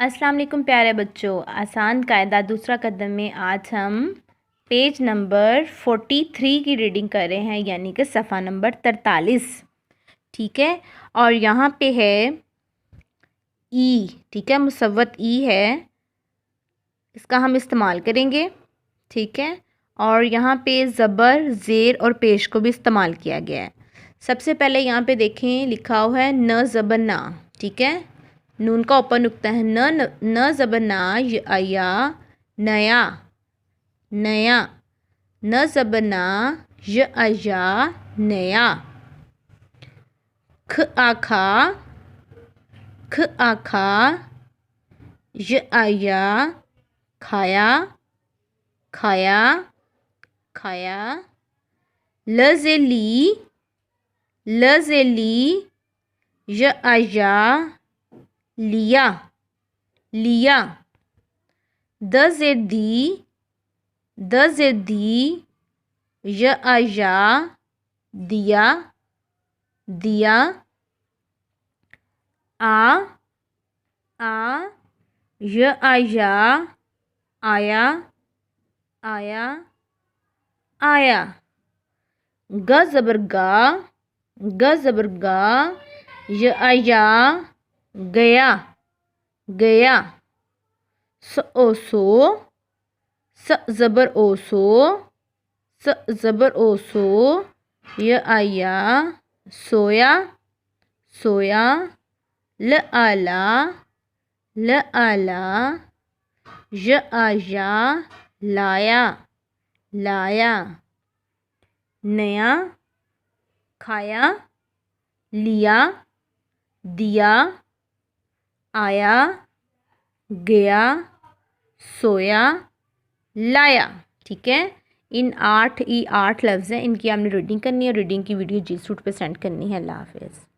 अस्सलाम वालेकुम प्यारे बच्चों। आसान कायदा दूसरा कदम में आज हम पेज नंबर 43 की रीडिंग कर रहे हैं, यानी कि सफ़ा नंबर 43। ठीक है, और यहाँ पे है ई। ठीक है, मुसव्वत ई है, इसका हम इस्तेमाल करेंगे। ठीक है, और यहाँ पे ज़बर, ज़ेर और पेश को भी इस्तेमाल किया गया है। सबसे पहले यहाँ पे देखें, लिखा हुआ है न ज़बर ना। ठीक है, नून का ऊपर नुक्ता है, न ज़बर ना, या नया, नया, न ज़बर ना, या नया। ख आखा, ख आखा, या खाया, खाया, खाया। लज़ेली, लज़ेली, या लिया, लिया। दज़ेदी, दज़ेदी, या दिया, दिया। आ या आया, आया, आया। ग ज़बर गा, ग ज़बर गा, या गया, गया। स ओ सो, स ज़बर ओ सो, स ज़बर ओ सो, या सोया, सोया। ल आला, ल आला, या लाया, लाया। नया, खाया, लिया, दिया, आया, गया, सोया, लाया। ठीक है, इन 8 लफ्ज़ हैं, इनकी आपने रीडिंग करनी है। रीडिंग की वीडियो जी सूट पे सेंड करनी है। अल्लाह हाफ़िज़।